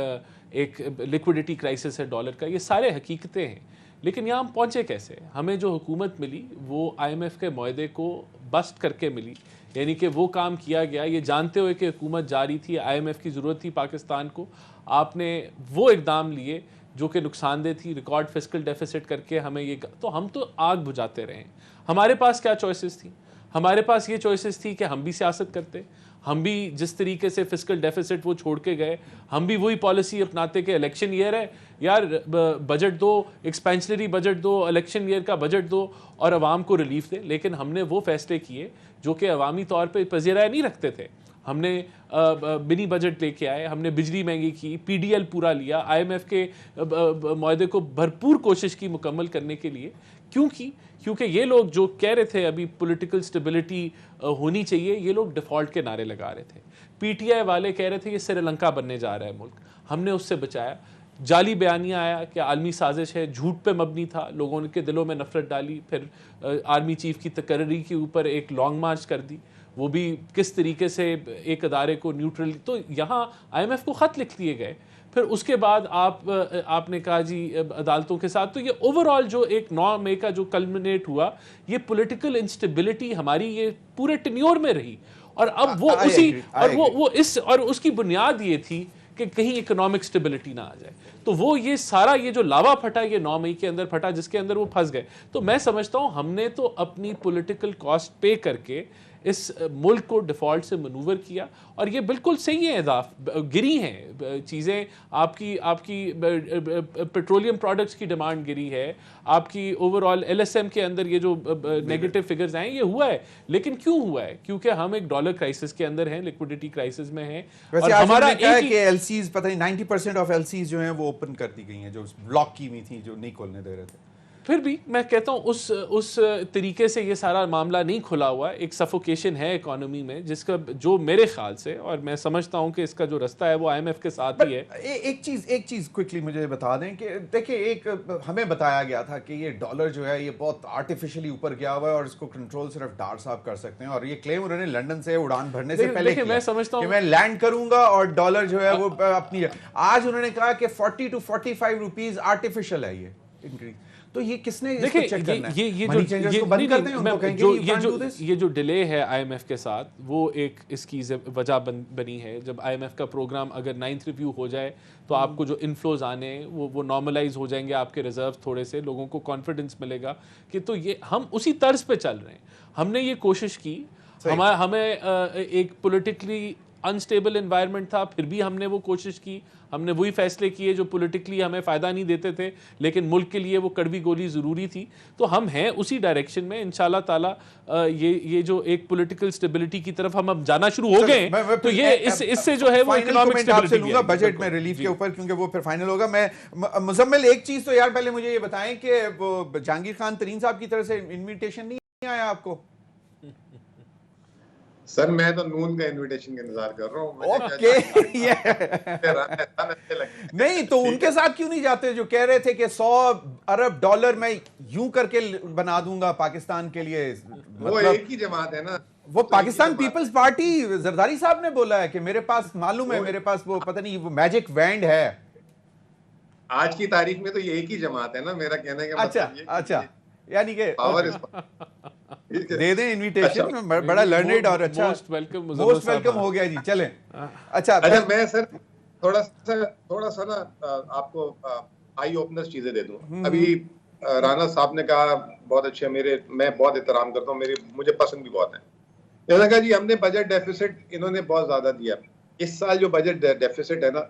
ایک لیکوڈیٹی کرائسس ہے ڈالر کا, یہ سارے حقیقتیں ہیں. لیکن یہاں ہم پہنچے کیسے؟ ہمیں جو حکومت ملی وہ IMF کے معاہدے کو بسٹ کر کے ملی, یعنی کہ وہ کام کیا گیا یہ جانتے ہوئے کہ حکومت جاری تھی, IMF کی ضرورت تھی پاکستان کو, آپ نے وہ اقدام لیے جو کہ نقصان دہ تھی, ریکارڈ فسکل ڈیفیسٹ کر کے ہمیں یہ, تو ہم تو آگ بجھاتے رہے. ہمارے پاس کیا چوائسز تھیں؟ ہمارے پاس یہ چوائسز تھی کہ ہم بھی سیاست کرتے, ہم بھی جس طریقے سے فسکل ڈیفیسٹ وہ چھوڑ کے گئے, ہم بھی وہی پالیسی اپناتے کہ الیکشن ایئر ہے یار بجٹ دو, ایکسپینشنری بجٹ دو, الیکشن ایئر کا بجٹ دو اور عوام کو ریلیف دے. لیکن ہم نے وہ فیصلے کیے جو کہ عوامی طور پہ پذیرائی نہیں رکھتے تھے. ہم نے منی بجٹ لے کے آئے, ہم نے بجلی مہنگی کی, PDL پورا لیا, IMF کے معاہدے کو بھرپور کوشش کی مکمل کرنے کے لیے. کیونکہ یہ لوگ جو کہہ رہے تھے ابھی پولیٹیکل سٹیبلٹی ہونی چاہیے, یہ لوگ ڈیفالٹ کے نعرے لگا رہے تھے. PTI والے کہہ رہے تھے یہ سری لنکا بننے جا رہا ہے ملک, ہم نے اس سے بچایا. جعلی بیانیہ آیا کہ عالمی سازش ہے, جھوٹ پہ مبنی تھا, لوگوں کے دلوں میں نفرت ڈالی, پھر آرمی چیف کی تقرری کے اوپر ایک لانگ مارچ کر دی, وہ بھی کس طریقے سے ایک ادارے کو نیوٹرل. تو یہاں آئی ایم ایف کو خط لکھ دیے گئے. پھر اس کے بعد آپ نے کہا جی عدالتوں کے ساتھ. تو یہ اوور آل جو ایک 9 مئی کا جو کلمنیٹ ہوا, یہ پولیٹیکل انسٹیبلٹی ہماری یہ پورے ٹینیور میں رہی. اور اب وہ اسی اور اس کی بنیاد یہ تھی کہ کہیں اکنامک سٹیبلٹی نہ آ جائے. تو وہ یہ سارا یہ جو لاوا پھٹا یہ 9 مئی کے اندر پھٹا, جس کے اندر وہ پھنس گئے. تو میں سمجھتا ہوں ہم نے تو اپنی پولیٹیکل کاسٹ پے کر کے اس ملک کو ڈیفالٹ سے منور کیا, اور یہ بالکل صحیح ہے, گری ہیں چیزیں. آپ کی پیٹرولیم پروڈکٹس کی ڈیمانڈ گری ہے, آپ کی overall L S M کے اندر یہ جو نیگیٹو فگرز آئے یہ ہوا ہے. لیکن کیوں ہوا ہے؟ کیونکہ ہم ایک ڈالر کرائسس کے اندر ہیں, لیکوڈیٹی کرائسس میں ہیں. اور ہمارا کہ ایل سیز پتہ نہیں 90% آف ایل سیز جو ہیں وہ اوپن کر دی گئی ہیں, جو بلاک کی ہوئی تھیں, جو نہیں کھولنے دے رہے تھے. پھر بھی میں کہتا ہوں اس طریقے سے یہ سارا معاملہ نہیں کھلا ہوا. ایک سفوکیشن ہے اکانومی میں, جس کا جو میرے خیال سے, اور میں سمجھتا ہوں کہ اس کا جو رستہ ہے وہ آئی ایم ایف کے ساتھ ہی ہے. ایک چیز کوئکلی مجھے بتا دیں کہ دیکھیں, ایک ہمیں بتایا گیا تھا کہ یہ ڈالر جو ہے یہ بہت آرٹیفیشلی اوپر گیا ہوا ہے اور اس کو کنٹرول صرف ڈار صاحب کر سکتے ہیں, اور یہ کلیم انہوں نے لنڈن سے اڑان بھرنے سے پہلے کیا میں سمجھتا ہوں کہ میں لینڈ کروں گا اور ڈالر جو ہے وہ اپنی. آج انہوں نے کہا کہ 40 to 45 روپیز آرٹیفیشل ہے یہ انکریز. تو یہ کس نے اس کو چیک کرنا ہے؟ یہ جو ڈیلے ہے آئی ایم ایف کے ساتھ, وہ ایک اس کی وجہ بنی ہے. جب آئی ایم ایف کا پروگرام اگر 9th ریویو ہو جائے تو آپ کو جو انفلوز آنے وہ نارملائز ہو جائیں گے, آپ کے ریزرو تھوڑے سے, لوگوں کو کانفیڈنس ملے گا کہ تو یہ ہم اسی طرز پہ چل رہے ہیں. ہم نے یہ کوشش کی, ہمیں ایک پولیٹیکلی انسٹیبل انوائرمنٹ تھا, پھر بھی ہم نے وہ کوشش کی, ہم نے وہی فیصلے کیے جو پولیٹیکلی ہمیں فائدہ نہیں دیتے تھے لیکن ملک کے لیے وہ کڑوی گولی ضروری تھی. تو ہم ہیں اسی ڈائریکشن میں انشاءاللہ تعالیٰ. یہ جو ایک پولیٹیکل سٹیبلٹی کی طرف ہم اب جانا شروع ہو گئے ہیں, تو یہ اس سے جو ہے وہ اکنامک سٹیبلٹی ہے بجٹ میں ریلیف کے اوپر, کیونکہ وہ پھر فائنل ہوگا. میں مزمل ایک چیز تو یار پہلے مجھے یہ بتائیں کہ وہ جہانگیر خان ترین صاحب کی طرف سے انویٹیشن نہیں آیا آپ کو؟ سر میں تو نون کا انویٹیشن کا انتظار کر رہا ہوں. نہیں تو ان کے ساتھ کیوں نہیں جاتے جو کہہ رہے تھے کہ $100 ارب میں یوں کر کے بنا دوں گا پاکستان کے لیے؟ وہ ایک ہی جماعت ہے نا, وہ پاکستان پیپلز پارٹی. زرداری صاحب نے بولا ہے کہ میرے پاس معلوم ہے, میرے پاس وہ پتہ نہیں وہ میجک وینڈ ہے. آج کی تاریخ میں تو یہ ایک ہی جماعت ہے نا, میرا کہنے کا مطلب یہ. اچھا یعنی کہ دے دیں انویٹیشن, بڑا لرنڈ اور اچھا موسٹ ویلکم ہو گیا جی. چلیں اچھا میں سر تھوڑا سا نا آپ کو آئی اوپنر چیزیں دے دوں. ابھی رانا صاحب نے کہا بہت اچھے, میں بہت احترام کرتا ہوں, مجھے پسند بھی بہت ہے. انہوں نے کہا جی ہم نے بجٹ ڈیفیسٹ انہوں نے بہت زیادہ دیا. اس سال جو بجٹ ڈیفیسٹ ہے نا,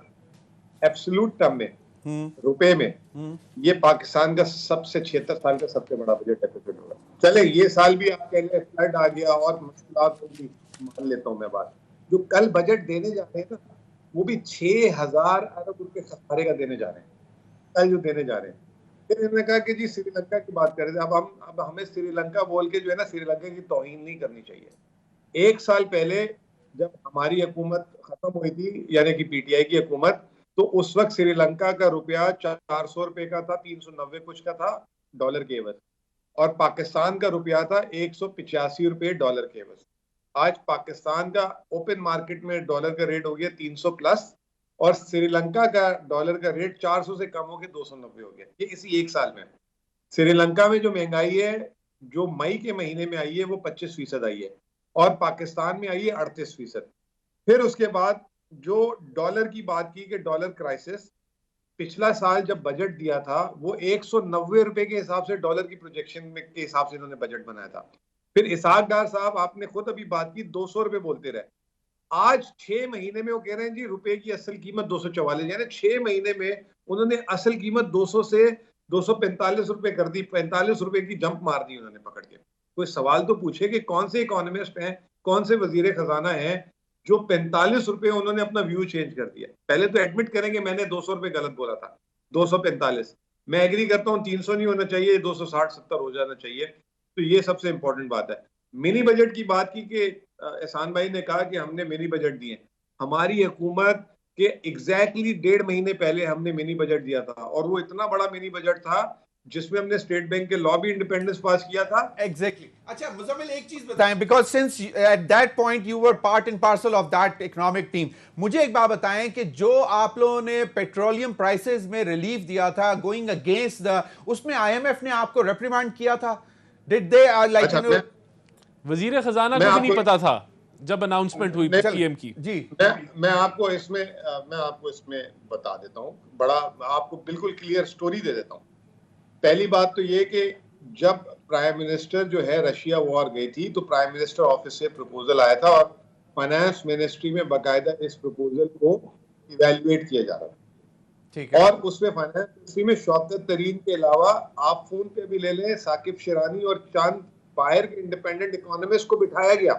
ایبسولوٹ ٹرم میں روپے میں, یہ پاکستان کا 76 سال کا سب سے بڑا بجٹ ڈیفیسٹ ہوگا. چلے یہ سال بھی آپ کہہ لیں فلڈ آ گیا اور مشکلات ہوگی, مان لیتا ہوں میں بات. جو کل بجٹ دینے جا رہے ہیں نا, وہ بھی 6000 ارب روپے خسارے کا دینے جا رہے ہیں کل جو دینے جا رہے ہیں. پھر انہوں نے کہا کہ جی سری لنکا کی بات کر رہے تھے, اب ہمیں سری لنکا بول کے جو ہے نا سری لنکا کی توہین نہیں کرنی چاہیے. 1 سال پہلے جب ہماری حکومت ختم ہوئی تھی, یعنی کہ پی ٹی آئی کی حکومت, تو اس وقت سری لنکا کا روپیہ 400 روپے کا تھا, 390 کچھ کا تھا ڈالر کے عوض, اور پاکستان کا روپیہ تھا 185 روپے ڈالر کے عوض. آج پاکستان کا اوپن مارکیٹ میں ڈالر کا ریٹ ہو گیا 300 پلس, اور سری لنکا کا ڈالر کا ریٹ 400 سے کم ہو کے 290 ہو گیا. یہ اسی 1 سال میں. سری لنکا میں جو مہنگائی ہے جو مئی کے مہینے میں آئی ہے وہ 25% آئی ہے, اور پاکستان میں آئی ہے 38%. پھر اس کے بعد جو ڈالر کی بات کی کہ ڈالر کرائسس, پچھلا سال جب بجٹ دیا تھا وہ 190 روپے کے حساب سے ڈالر کی پروجیکشن کے حساب سے انہوں نے بجٹ بنایا تھا. پھر اسحاق ڈار صاحب آپ نے خود ابھی بات کی 200 روپے بولتے رہے. آج 6 مہینے میں وہ کہہ رہے ہیں جی روپے کی اصل قیمت 244, یعنی 6 مہینے میں انہوں نے اصل قیمت 200 سے 245 روپے کر دی. 45 روپے کی جمپ مار دی انہوں نے پکڑ کے. کوئی سوال تو پوچھے کہ کون سے اکانومسٹ ہیں, کون سے وزیر خزانہ ہیں جو 45 روپے انہوں نے اپنا ویو چینج کر دیا. پہلے تو ایڈمٹ کریں کہ میں نے 200 روپے غلط بولا تھا, 245. میں ایگری کرتا ہوں 300 نہیں ہونا چاہیے, 260-70 ہو جانا چاہیے. تو یہ سب سے امپورٹنٹ بات ہے. منی بجٹ کی بات کی کہ احسان بھائی نے کہا کہ ہم نے منی بجٹ دیے. ہماری حکومت کہ ایگزیکٹلی 1.5 مہینے پہلے ہم نے منی بجٹ دیا تھا, اور وہ اتنا بڑا منی بجٹ تھا جس میں ہم نے اسٹیٹ بینک کے لا بھی انڈیپینڈنس پاس کیا تھا. ایگزیکٹلی. اچھا مزمل ایک چیز بتائیں, because since at that point you were part and parcel of that economic team, مجھے ایک بات بتائیں کہ جو آپ لوگوں نے پیٹرولیم پرائسز میں ریلیف دیا تھا گوئنگ اگینسٹ دا, اس میں آئی ایم ایف نے آپ کو ریپریمانڈ کیا تھا؟ ڈڈ دے لائک وزیر خزانہ کو بھی نہیں پتا تھا جب اناؤنسمنٹ ہوئی پی ایم کی؟ جی میں آپ کو اس میں بتا دیتا ہوں, بڑا آپ کو بالکل کلیئر سٹوری دے دیتا ہوں. پہلی بات تو یہ کہ جب پرائم منسٹر جو ہے رشیا وار گئی تھی تو پرائم منسٹر آفس سے پروپوزل آیا تھا, اور فائنانس منسٹری میں باقاعدہ اس پروپوزل کو ایویلویٹ کیا جا رہا تھا. اور اس میں فائنانس منسٹری میں شوکت ترین کے علاوہ آپ فون پہ بھی لے لیں, ثاقب شیرانی اور چاند باہر کے انڈیپینڈنٹ اکانومسٹ کو بٹھایا گیا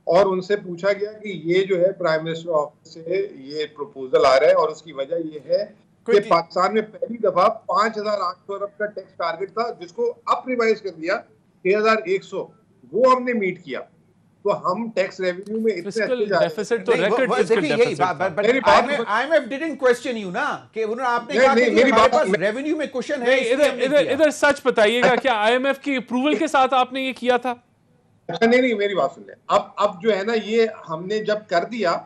اور ان سے پوچھا گیا کہ یہ جو ہے پرائم منسٹر آفس سے یہ پروپوزل آ رہا ہے, اور اس کی وجہ یہ ہے کہ پاکستان میں پہلی دفعہ 5,800 ارب کا ٹیکس ٹارگٹ تھا جس کو اب ریوائز کر دیا 6,100, وہ ہم نے میٹ کیا. تو ہم ٹیکس ریونیو میں اتنے اچھے جا رہے ہیں. I M F didn't question you نا کہ انہوں نے آپ نے کہا کہ ہمارے پاس ریونیو میں کوشن ہے. ادھر سچ بتائیے گا کیا آئی ایم ایف کی اپروول کے ساتھ آپ نے یہ کیا تھا؟ اچھا نہیں, میری بات سن لیں. اب جو ہے نا یہ ہم نے جب کر دیا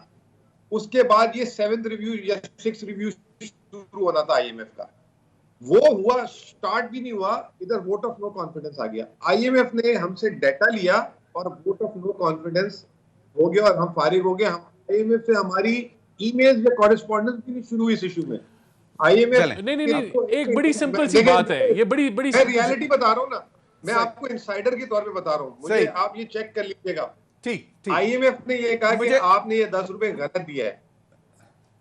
اس کے بعد یہ 7th ریویو یا 6th ریویو شروع ہونا تھا آئی ایم ایف کا, وہ ہوا سٹارٹ بھی نہیں ہوا, ادھر ووٹ آف نو کانفیڈنس آ گیا. آئی ایم ایف نے ہم سے ڈیٹا لیا اور ووٹ آف نو کانفیڈنس ہو گیا اور ہم فارغ ہو گئے. آئی ایم ایف سے ہماری ای میل یا کورسپونڈنس بھی نہیں شروع ہوئی اس ایشو میں. آئی ایم ایف نہیں, ایک بڑی سمپل سی بات ہے, یہ بڑی میں ریالٹی بتا رہا ہوں نا, میں آپ کو انسائڈر کے طور پہ بتا رہا ہوں, مجھے آپ یہ چیک کر لیجیے گا. آئی ایم ایف نے یہ کہا کہ آپ نے یہ 10 روپے غلط دیا ہے.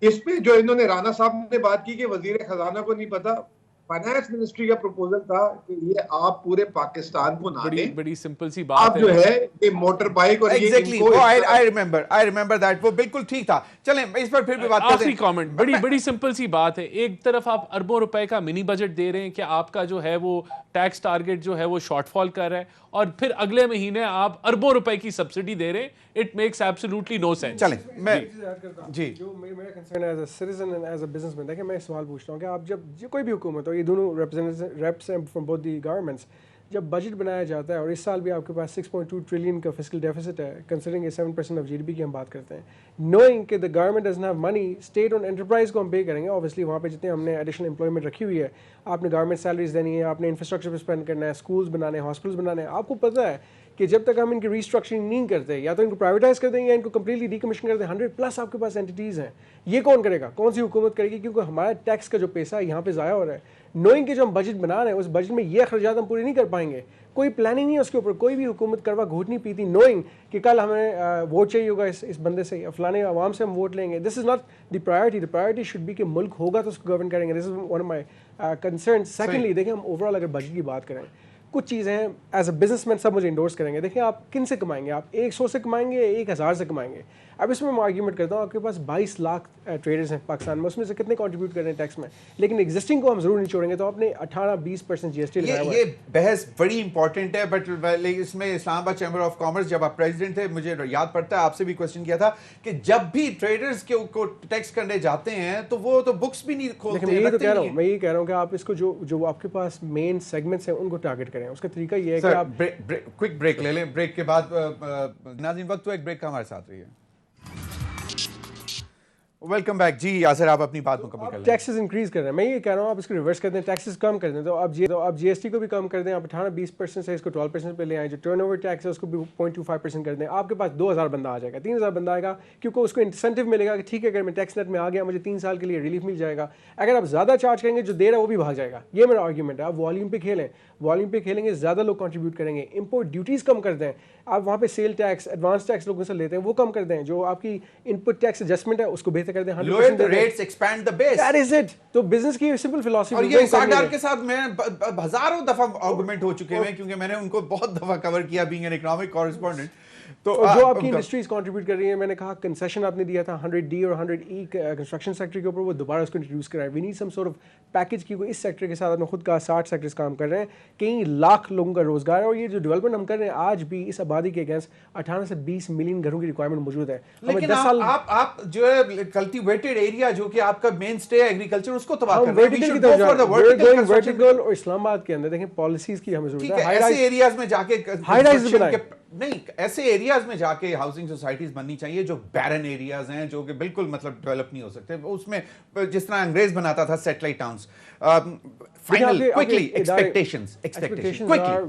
اس پہ جو انہوں نے رانا صاحب نے بات کی کہ وزیر خزانہ کو نہیں پتا, فائنانس منسٹری کا پروپوزل تھا کہ یہ آپ پورے پاکستان کو نہ دیں. بڑی سمپل سی بات ہے. آپ جو ہے یہ موٹر بائک اور ایگزیکٹلی I remember that, وہ بالکل ٹھیک تھا. چلیں اس پر پھر بھی بات کرتے ہیں. آخری کامنٹ, بڑی سمپل سی بات ہے. ایک طرف آپ اربوں روپے کا منی بجٹ دے رہے ہیں کہ آپ کا جو ہے وہ ٹیکس ٹارگٹ جو ہے وہ شارٹ فال کر رہا ہے, اور پھر اگلے مہینے آپ اربوں روپے کی سبسڈی دے رہے ہیں. It makes absolutely no sense. چلیں میں جی جو میرا کنسرن ہے as a citizen and as a businessman, دیکھیں میں سوال پوچھتا ہوں کہ آپ جب کوئی بھی حکومت ہو, یہ دونوں ریپس ہیں فرام بوتھ دی گورنمنٹس, جب بجٹ بنایا جاتا ہے اور اس سال بھی آپ کے پاس 6.2 ٹریلین کا فسکل ڈیفیسٹ ہے, considering 7% of G D P کی ہم بات کرتے ہیں, نوئنگ کہ the government doesn't have money, state اور انٹرپرائز کو ہم پے کریں گے. اوبیسلی وہاں پہ جتنے ہم نے ایڈیشنل امپلائمنٹ رکھی ہوئی ہے, آپ نے گورنمنٹ سیلریز دینی ہے, آپ نے انفراسٹرکچر پہ اسپینڈ کرنا ہے, اسکولز بنانے ہیں, ہاسپٹلس بنانے ہیں. آپ کو پتہ ہے کہ جب تک ہم ان کی ریسٹرکچرنگ نہیں کرتے, یا تو ان کو پرائیویٹائز کر دیں یا ان کو کمپلیٹلی ڈیکمیشن کر دیں, 100+ آپ کے پاس اینٹیز ہیں, یہ کون کرے گا, کون سی حکومت کرے گی؟ کیونکہ ہمارا ٹیکس کا جو پیسہ ہے یہاں پہ ضائع ہو رہا ہے. نوئنگ کہ جو ہم بجٹ بنا رہے ہیں اس بجٹ میں یہ اخراجات ہم پورے نہیں کر پائیں گے, کوئی پلاننگ نہیں ہے اس کے اوپر. کوئی بھی حکومت کروا گھوٹ نہیں پیتی نوئنگ کہ کل ہمیں ووٹ چاہیے ہوگا اس بندے سے, فلانے عوام سے ہم ووٹ لیں گے. This is not the priority. The priority should be کہ ملک ہوگا تو اس کو گورن کریں گے. This is one of my concern. Secondly دیکھیں ہم اوور آل اگر بجٹ کی بات کریں, کچھ چیزیں ہیں ایز اے بزنس مین سب مجھے انڈورس کریں گے. دیکھیں آپ کن سے کمائیں گے, آپ 100 سے کمائیں گے, 1000 سے کمائیں گے. اب اس میں آرگیومنٹ کرتا ہوں, آپ کے پاس 22 لاکھ ٹریڈرز ہیں پاکستان میں, اس میں سے کتنے کنٹریبیوٹ کر رہے ہیں ٹیکس میں, لیکن ایگزسٹنگ کو ہم ضرور نہیں چھوڑیں گے. تو آپ نے 18-20% جی ایس ٹی لگایا ہوا ہے. یہ بحث بڑی امپورٹنٹ ہے, بٹ اس میں اسلام آباد چیمبر آف کامرس جب آپ پریزیڈنٹ تھے, مجھے یاد پڑتا ہے آپ سے بھی کوشچن کیا تھا کہ جب بھی ٹریڈرز کو ٹیکس کرنے جاتے ہیں تو وہ تو بکس بھی نہیں کھولتے. میں یہ تو کہہ رہا ہوں, میں یہ کہہ رہا ہوں کہ آپ اس کو جو آپ کے پاس مین سیگمنٹس ہیں ان کو ٹارگٹ کریں. اس کا طریقہ یہ ہے کہ آپ کوئک بریک لے لیں. بریک کے بعد ناظرین وقت تو ایک بریک کا ہمارے ساتھ رہی ہے. Welcome back. جی یاسر آپ اپنی بات مکمل کر لیں. ٹیکسز انکریز کر رہے ہیں, میں یہ کہہ رہا ہوں آپ اس کو ریورس کر دیں, ٹیکسز کم کر دیں. تو آپ جی ایس ٹی کو بھی کم کر دیں, آپ 18-20% سے اس کو 12% پہ لے آئیں. جو ٹرن اوور ٹیکس ہے اس کو بھی 0.25% کر دیں. آپ کے پاس 2000 بندہ آ جائے گا, 3000 بندہ آئے گا, کیونکہ اس کو انسینٹیو ملے گا کہ ٹھیک ہے اگر میں ٹیکس نیٹ میں آ گیا مجھے 3 سال کے لیے ریلیف مل جائے گا. اگر آپ زیادہ چارج کریں گے جو دے رہا ہے وہ بھی بھاگ جائے گا. یہ میرا آرگیومنٹ ہے. آپ والیوم پہ کھیلیں, والیوم پہ کھیلیں گے زیادہ لوگ کنٹریبیوٹ کریں گے. امپورٹ ڈیوٹیز کم کر دیں, آپ وہاں پہ سیل ٹیکس, ایڈوانس ٹیکس لوگوں سے لیتے ہیں وہ کم کر دیں. جو آپ کی ان پٹ ٹیکس ایڈجسٹمنٹ ہے اس کو بہتر کر دیں. 100% rates expand the base. That is it. تو بزنس کی سمپل فلاسفی. اور یہ اساک ڈار کے ساتھ میں ہزاروں دفعہ آرگومنٹ ہو چکے ہیں کیونکہ میں نے ان کو بہت دفعہ کور کیا بینگ این اکنامک کورسپونڈنٹ. تو جو آپ کی انڈسٹریز کنٹریبیوٹ کر رہی ہیں, میں نے کہا کنسیشن آپ نے دیا تھا 100D اور 100E کنسٹرکشن سیکٹر کے اوپر, وہ دوبارہ اس کو انٹروڈیوس کرائے. We need some sort of package کی کوئی اس سیکٹر کے ساتھ. آپ نے خود کہا 60 سیکٹرز کام کر رہے ہیں, کئی لاکھ لوگوں کا روزگار ہے, اور یہ جو ڈیولپمنٹ ہم کر رہے ہیں آج بھی اس آبادی کے اگینسٹ 18 سے 20 ملین گھروں کی ریکوائرمنٹ موجود ہے. لیکن آپ جو ہے کلٹیویٹڈ ایریا جو کہ آپ کا مین اسٹے ہے ایگریکلچر, اس کو تباہ کر رہے ہیں. ورٹیکل اور اسلام آباد کے اندر دیکھیں پالیسیز کی ہمیں ضرورت ہے. ایسے ایریاز میں جا کے نہیں, ایسے ایریاز میں جا کے ہاؤسنگ سوسائٹیز بننی چاہیے جو بیرن ایریاز ہیں, جو کہ بالکل مطلب ڈیولپ نہیں ہو سکتے. اس میں جس طرح انگریز بناتا تھا satellite towns. Final quickly expectations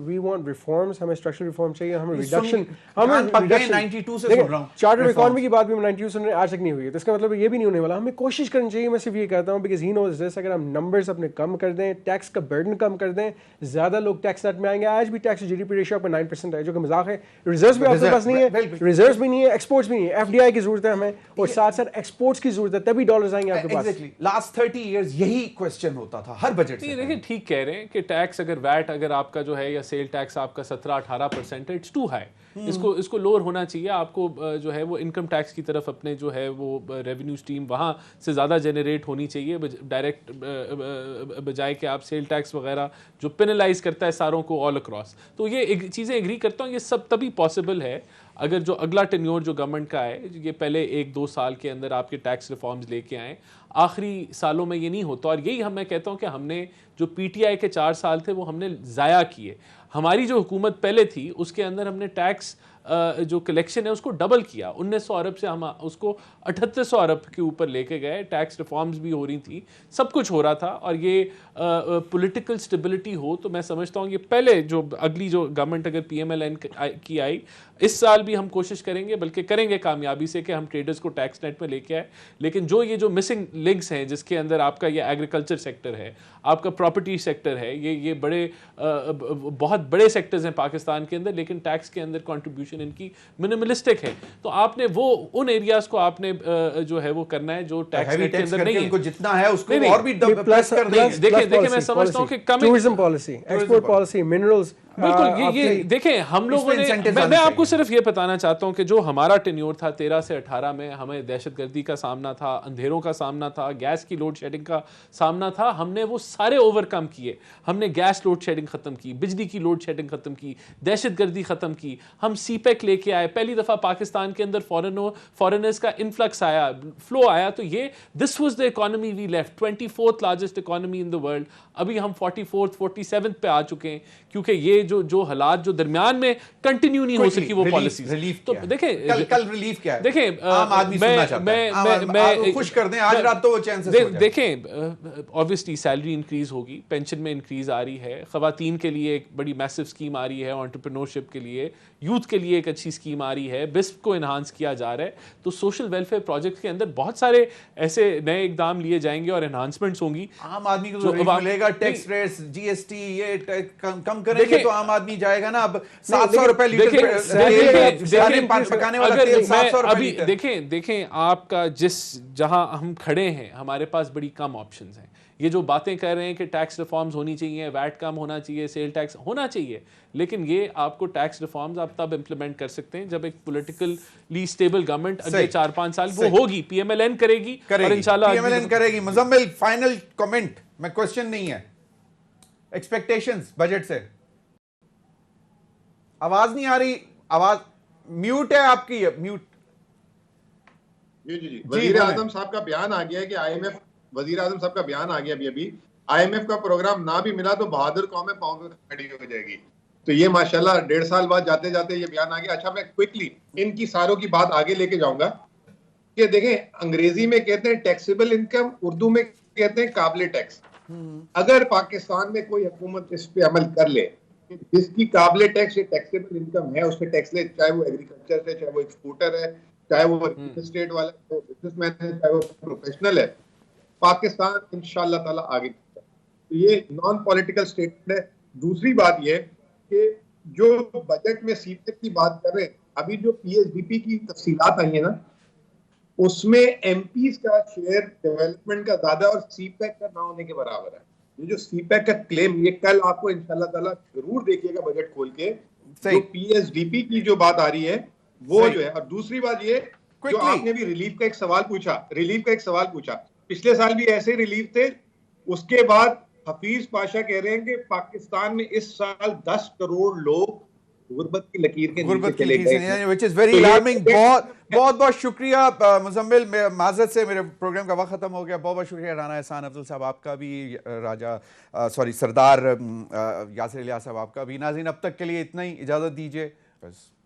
we want reforms, ہمیں اسٹرکچرل ریفارم چاہیے, ہمیں ریڈکشن. 92 سے سن رہا ہوں چارٹر اکانومی کی بات بھی 92 سے آج تک نہیں ہوئی ہے, تو اس کا مطلب یہ بھی نہیں ہونے والا. ہمیں کوشش کرنی چاہیے, میں صرف یہ کہتا ہوں بیکاز ہی نوز دس, اگر ہم نمبرز اپنے کم کر دیں, ٹیکس کا برڈن کم کر دیں, زیادہ لوگ ٹیکس نیٹ میں آئیں گے. آج بھی tax G D P ratio پر 9% ہے, جو کہ مذاق ہے. ریزروز بھی آپ کے پاس نہیں ہے, ریزروز بھی نہیں ہے, ایکسپورٹس بھی نہیں ہے. FDI کی ضرورت ہے ہمیں, اور ساتھ ساتھ ایکسپورٹس کی ضرورت ہے, تبھی ڈالرز آئیں گے آپ کے پاس. لاسٹ 30 ایئرز یہی کوسچن ہوتا تھا ہر بجٹ سے. دیکھیں ٹھیک کہہ رہے ہیں کہ ٹیکس اگر ویٹ اگر آپ کا جو ہے یا سیل ٹیکس آپ کا 17-18% اٹس ٹو ہائی. اس کو لوور ہونا چاہیے. آپ کو جو ہے وہ انکم ٹیکس کی طرف اپنے جو ہے وہ ریونیو اسٹریم وہاں سے زیادہ جنریٹ ہونی چاہیے, ڈائریکٹ بجائے کہ آپ سیل ٹیکس وغیرہ جو پینلائز کرتا ہے ساروں کو آل اکراس. تو یہ چیزیں ایگری کرتا ہوں, یہ سب تبھی پاسبل ہے اگر جو اگلا ٹینیور جو گورنمنٹ کا ہے, یہ پہلے 1-2 سال کے اندر آپ کے ٹیکس ریفارمز لے کے آئیں. آخری سالوں میں یہ نہیں ہوتا, اور یہی میں کہتا ہوں کہ ہم نے جو PTI کے 4 سال تھے وہ ہم نے ضائع کیے. ہماری جو حکومت پہلے تھی اس کے اندر ہم نے ٹیکس جو کلیکشن ہے اس کو ڈبل کیا. 1900 ارب سے ہم اس کو 3800 ارب کے اوپر لے کے گئے. ٹیکس ریفارمز بھی ہو رہی تھیں, سب کچھ ہو رہا تھا, اور یہ پولیٹیکل اسٹیبلٹی ہو تو میں سمجھتا ہوں یہ پہلے جو اگلی جو گورنمنٹ اگر PMLN کی آئی, اس سال بھی ہم کوشش کریں گے, بلکہ کریں گے کامیابی سے کہ ہم ٹریڈرز کو ٹیکس نیٹ میں لے کے آئے. لیکن یہ جو مسنگ لنکس ہیں جس کے اندر آپ کا یہ ایگریکلچر سیکٹر ہے, آپ کا پراپرٹی سیکٹر ہے, یہ بڑے بہت بڑے سیکٹرز ہیں پاکستان کے اندر, لیکن ٹیکس کے اندر کنٹریبیوشن ان کی منیملسٹک ہے. تو آپ نے وہ ان ایریاز کو آپ نے جو ہے وہ کرنا ہے جو ٹیکس نیٹ کے اندر نہیں ہے. ان کو جتنا ہے اس کو اور بھی پلس کر دیں. دیکھیں میں سمجھتا ہوں کہ tourism policy, export policy, minerals, بالکل. یہ دیکھیں ہم لوگوں نے, میں آپ کو صرف یہ بتانا چاہتا ہوں کہ جو ہمارا ٹینیور تھا 13 سے 18 میں, ہمیں دہشت گردی کا سامنا تھا, اندھیروں کا سامنا تھا, گیس کی لوڈ شیڈنگ کا سامنا تھا, ہم نے وہ سارے اوور کم کیے. ہم نے گیس لوڈ شیڈنگ ختم کی, بجلی کی لوڈ شیڈنگ ختم کی, دہشت گردی ختم کی, ہم CPEC لے کے آئے. پہلی دفعہ پاکستان کے اندر فارنرز کا انفلکس آیا, فلو آیا. تو یہ this was the economy we left, 24th largest economy in the world. ابھی ہم 44th 47th پہ آ چکے ہیں, کیونکہ یہ جو حالات جو درمیان میں کنٹینیو نہیں ہو سکی وہ پالیسیز. تو دیکھیں کل ریلیف کیا ہے, دیکھیں عام آدمی سننا چاہتا ہے, میں خوش کر دیں آج رات تو وہ چین سے سو جائے. دیکھیں obviously سیلری انکریز ہوگی, پینشن میں انکریز آ رہی ہے, خواتین کے لیے ایک بڑی میسو اسکیم آ رہی ہے, انٹرپرینورشپ کے لیے, یوتھ کے لیے ایک اچھی اسکیم آ رہی ہے, بسپ کو انہانس کیا جا رہا ہے. تو سوشل ویلفیئر پروجیکٹ کے اندر بہت سارے ایسے نئے اقدام لیے جائیں گے اور انہانسمنٹس ہوں گی. عام آدمی کو ریلیف ملے گا, ٹیکس ریٹس GST یہ کم کریں گے تو عام آدمی جائے گا نا. اب 700 روپے لیٹر پکانے والا تیل 700 روپے لیٹر. دیکھیں آپ کا جہاں ہم کھڑے ہیں ہمارے پاس بڑی کم آپشنز ہیں. یہ جو باتیں کہہ رہے ہیں کہ ٹیکس ریفارمز ہونی چاہیے, ویٹ کم ہونا چاہیے, سیل ٹیکس ہونا چاہیے, لیکن یہ آپ کو ٹیکس ریفارمز آپ تب امپلیمنٹ کر سکتے ہیں جب ایک پولیٹیکلی اسٹیبل گورنمنٹ اگلے 4-5 سال وہ ہوگی. PMLN کرے گی اور انشاءاللہ PMLN کرے گی. مزمل فائنل کمنٹ, میں کوسچن نہیں ہے, ایکسپیکٹیشنز بجٹ سے. آواز نہیں آ رہی, آواز میوٹ ہے آپ کی, میوٹ. جی وزیر اعظم صاحب کا بیان آ گیا ہے کہ IMF, وزیر اعظم صاحب کا بیان آ گیا ابھی IMF کا پروگرام نہ بھی ملا تو بہادر قومیں پاؤں پہ کھڑی ہو جائے گی. تو یہ ماشاءاللہ 1.5 سال بعد جاتے جاتے یہ بیان آ گیا. اچھا میں کوئکلی ان کی ساروں کی بات آگے لے کے جاؤں گا کہ دیکھیں انگریزی میں کہتے ہیں ٹیکسیبل انکم, اردو میں کہتے ہیں قابل ٹیکس. اگر پاکستان میں کوئی حکومت اس پہ عمل کر لے, جس کی قابل ٹیکس یہ ٹیکسیبل انکم ہے, اس پہ ٹیکس لے, چاہے وہ ایگریکلچر سے, چاہے وہ ایکسپورٹر ہے, چاہے وہ اسٹیٹ والا ہے, بزنس مین ہے, چاہے وہ پروفیشنل ہے, پاکستان انشاءاللہ تعالیٰ آگے بڑھتا ہے. یہ نان پولیٹیکل اسٹیٹمنٹ ہے. دوسری بات یہ کہ جو بجٹ میں CPEC کی بات کر رہے ہیں, ابھی جو PSDP کی تفصیلات آئی ہیں نا, اس میں MPs کا شیئر ڈیولپمنٹ کا زیادہ اور CPEC کا نہ ہونے کے برابر ہے. یہ جو CPEC کا کلیم, یہ کل آپ کو انشاءاللہ تعالیٰ ضرور دیکھیے گا بجٹ کھول کے. جو PSDP کی جو بات آ رہی ہے وہ جو ہے. اور دوسری بات یہ جو Quickly. آپ نے بھی ریلیف کا ایک سوال پوچھا, پچھلے سال بھی ایسے ریلیف تھے. اس کے بعد حفیظ پاشا کہہ رہے ہیں کہ پاکستان میں اس سال 10 کروڑ لوگ غربت کی لکیر کے نیچے چلے گئے, which is very alarming. بہت شکریہ مزمل. معذرت سے میرے پروگرام کا وقت ختم ہو گیا. بہت شکریہ رانا احسان افضل صاحب آپ کا بھی, سردار یاسر الیاس صاحب آپ کا بھی. ناظرین اب تک کے لیے اتنا ہی, اجازت دیجیے بس.